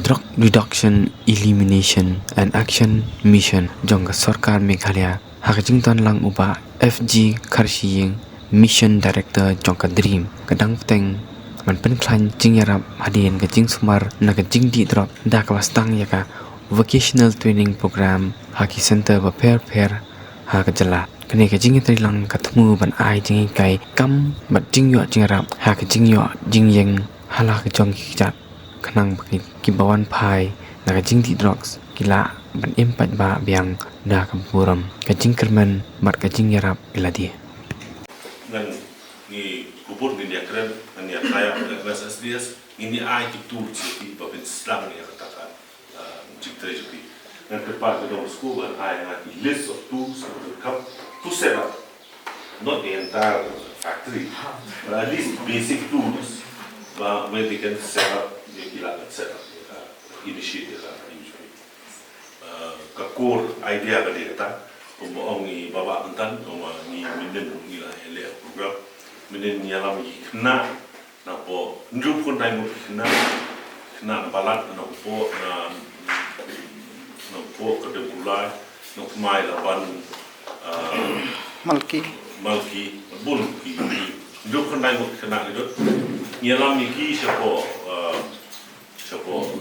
Drug Reduction, Elimination and Action Mission jongga Sarkar Meghalaya hakjington lang uba FG Kharshiying Mission Director jongka Dream kadang peteng man penklan jingyarap hadien ke jing sumar na ke jing di drop da ka wastang yaka vocational training program haki center ba pair ha ka jala kene ke jing tri lang katmu ban ai jing kai kam bat jing yo jingarap ha ke jing yo jing yeng hala ke jong ki jat kanang bagi kibawan pai naga jing di drugs kila ban impat ba biang da kampuram kajing kerman mat kajing yarap ila dia ngan ni kubur ni dia keren ni kaya kelas SDS ini ai tu ci ba ben slang ni katakan jik treasury ngan kepat ke dalam school ban ai ngati list of tools to come to set up not the entire factory but at least basic tools where they can set up kila set up initiative usually kakor idea ba dia kata pembohong ni baba entan ni minden ni lah ele program minden ni alam kena napo njuk pun dai mo kena balat napo napo ke bulai napo mai lawan malki bun ki njuk pun dai mo kena ni alam ki siapa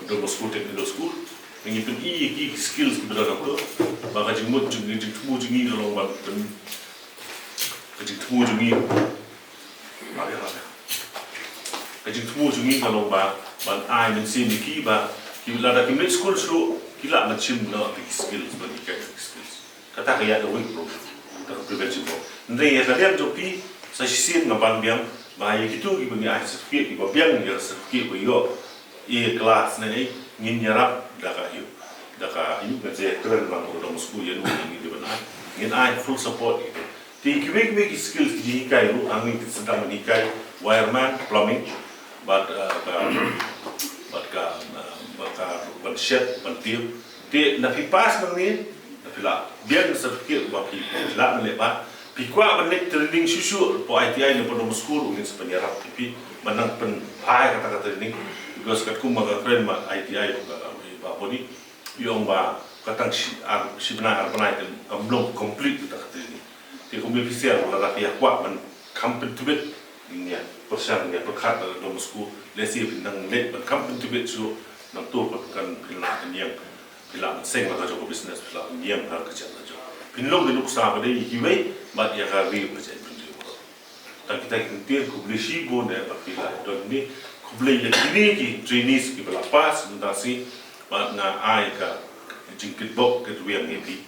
do school technical school ini pun i skills kita dah tu bagaimana jemut jengi dalam ban pen kecik temu jengi kecik temu jengi dalam ban ai mensi niki ba kita ada kimit school slu kila macam na skills bagi skills kata kaya ada week program tak prevention pro ndai ya kalian jopi sa sisin ngaban biang bahaya gitu gimana ai certificate iba biang ya certificate yo kelas ni ngin nyarap daka hiu ngaje keren lang ko dong school yan ni di benar ngin ai full support itu ti kiwek skills di kai lu angin sedang menikai wireman plumbing but ban shed ban tiup ti na pi pas nang ni na pila biar certificate ba pi la na lebat pi kwa ban net training susu po ITI ni dong school ngin sepenyarap pi manang pen ai kata training because kat kumaga keren ma ITI ba boni yung ba katang sibna arbanai kan belum complete kita kata ini dia kumbi official wala rakyat kuat man kampen tubet ini persian ya perkat dalam school lesi bintang net man kampen tubet so nak tu kan pilang yang pilang seng lah jo business pilang yang har kerja jo pinlong di luksa pada hiway bat ya kari kerja pinjau tak kita kintir kubli shibo ne pilang don ni kubli yang ini ki trainees ki belapas mendasi mat na ai ka jingkit bok ke duang ngepi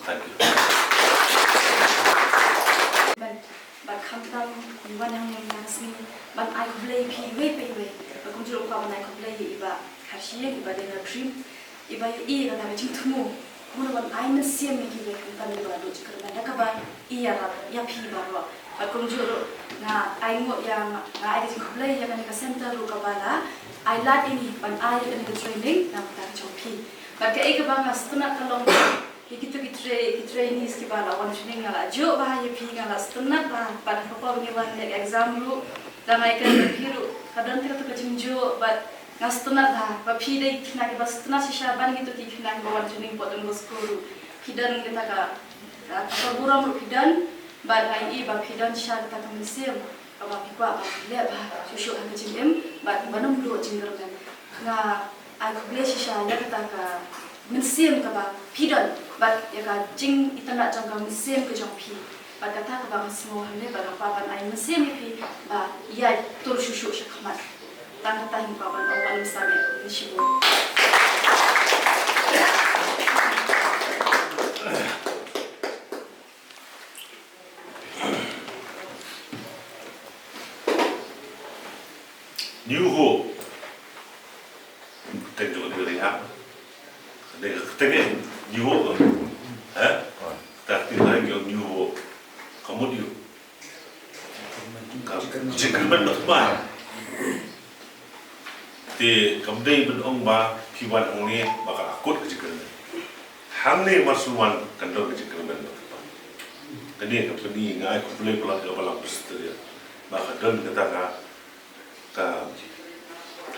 thank you ban khamtam wan hang nasmi ban ai kubli pi we ba kunjul ka ban ai kubli iba khashie iba de dream iba i ga na jing thumu mun ban ai na siam mi ki we kan ba do chikar ba ka ba i ya pi ba ro ba kunjul na ai mo yang na ai jing kubli ya kan ka center ru ka bala I like ini ban I in the training na tak chopi. Bagi ek bang astuna kalong hikitu ki trainees ki bala wan training ngala jo ba ye pi ngala astuna ba pada papa ngi wan exam lu dan ai kan hiru kadang tira tu kacim jo but ngastuna ba pi dei kina ki bastuna sisha ban gitu ki kina ki wan training potong school kidan kita ka apa buram kidan ba ngai ba kidan sha kita kamisem kalau pikwa lihat bah susu ang kecilem, bat banam dulu jingger kan, nga aku beli sisa ya kata ka mesin ka bah pidan, bat ya ka jing itanda jangka mesin ke jang pi, bat kata ka bah semua hamle bat apa ban ay mesin pi, bah ya tur susu sekamat, tan kata hingga ban awan misalnya ni sibu. New Hope tentu dari apa? Dari ketemu New Hope, tapi lagi yang New Hope, kamu dia, jika mana tak di kemudian benong ba piwan onge bakal akut jika hang ni marsuan kandung jika mana. Tadi yang kepeni ngai kumpulan pelan ke balang bersedia. maka dan kata ka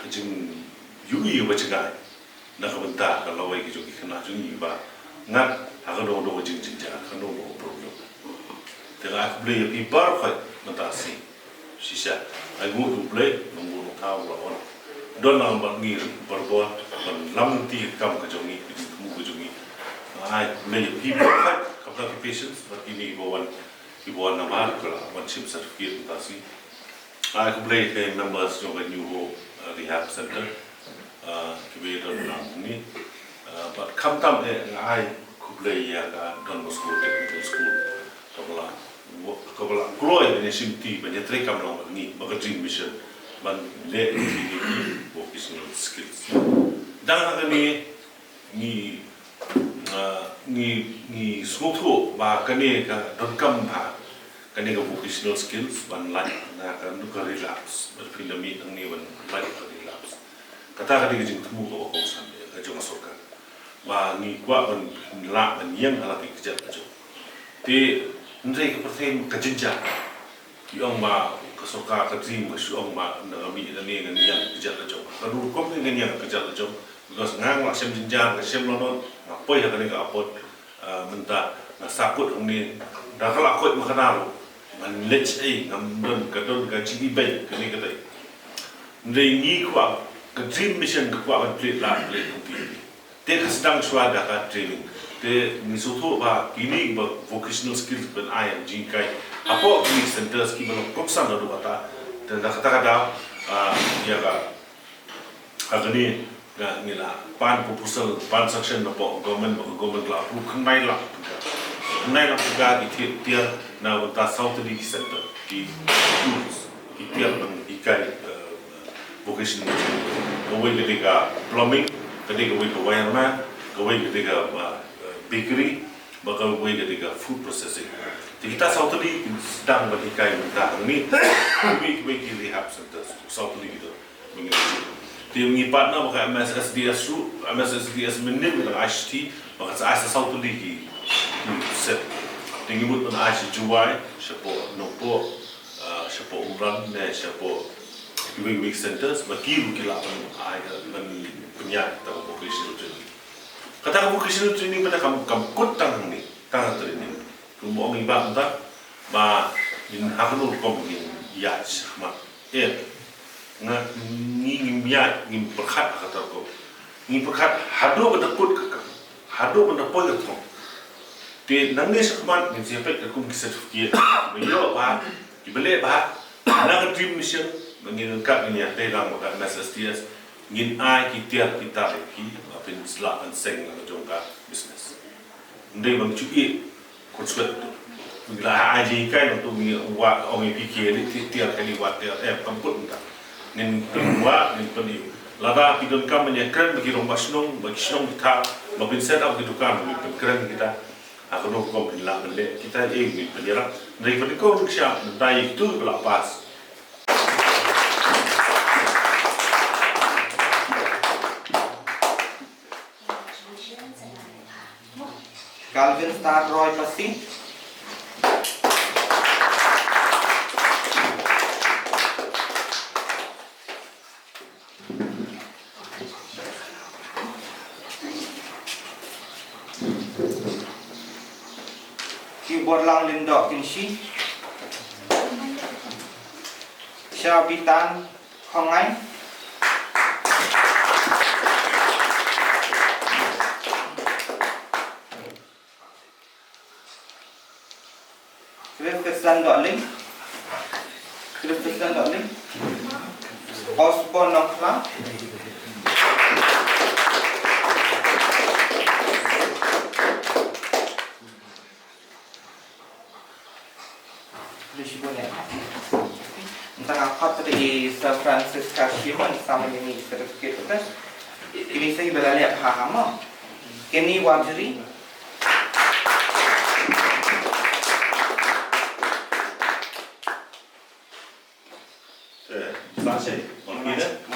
jing yui ba cigai na ka benta ka lawai ki jogi kana jungi ba ngat ha do jing ja ka do problem te ga ku ble pi bar kha mata si sisa ai mu du ble no mu no ta wa on don na ba ngi bar bo ban lam ti kam ka jongi mu ka jongi ai ble pi bar kha ka ka patience but ini bo na mar ka wan chim certificate ta si ai ku ble ke members jo ga new rehab center kibir ni but kam tam ai ku ble ya ka don school technical school kabla gloy ni simti ba tre kam long ni ba dream mission ban le ni vocational skills dan na ni smutho ba kane ka don kam ba kane ka vocational skills ban lai na ka nu ka relapse ba filmi ang ni ban lai ka relapse kata ka di jing tumu ko ko san ka jong soka ba ni kwa ban la ban yang ala ki kerja jo ti ndai ka perthem ka jinja yung ma ka soka ka dream ka syong ma na mi na ni ngan yang kerja jo ka ru ko ni ngan yang kerja jo because ngang la sem jinja ka sem lo na poi ka ni ka apot menta na sakut ong ni da kala ko makanaro man lech ai ngam don ka chi bai ka ni ka dai ndai ni kwa ka dream mission ka kwa ban plate la plate kompi te ka sedang swada ka training te ni soto ba kini ba vocational skills ben ai jingkai apo ni centers ki ban kopsan do ata te da kata ya ka agani ga ni la pan proposal pan section no po government la pu khnai la ga ki tiar na ta south league center ki tools ki tiar nang ikai vocational gawai ketika plumbing, ketika gawai ke wireman, gawai ketika bakery, bakal gawai ketika food processing. Jadi kita South League sedang berhikai tentang ini, kami rehab center South League itu mengenai. Dia mengibat na bakal MSSDS menim dengan ICT, bakal saya South League set. Tinggi mut dengan ICT juai, siapa nopo, siapa umran, siapa week centers bagi rukilah penyak atau vocational training. Kata vocational training pada kamu kut tangan training. Kamu orang ibang tak, ba in haknul kom in yach ma nging miat nging perkat kata ko. Nging perkat hado pada kut kakak, hado pada poy katong. Te nangis keman nging siapa aku kisah fikir, beliau ba, dibeli ba, nak dream mission. Mengin kat ni ada dalam makan MSSDS ngin ai kita lagi apin selak dan seng nak jongka bisnes. Ndai bang cuci kursut tu. Bila ai jikai untuk mi wa orang fikir ni tiap kali buat dia kamput entah. Ngin kedua ngin peni. Lada pidon kam menyekran bagi rumah senong bagi senong kita mabin set up gitu kan bagi keren kita. Aku nak kau bilang benda kita ni penjara. Ndai peni kau siap ndai itu berlapas. Calvin Star Roy Pasi. Keyboard lang Lindo Kinshi. Syabitan Hongai. Link Osborne Nokla tentang apa tadi Sir Francis Kashiman sama ini certificate ini saya beralih paham Kenny Wajri Sase, orang kita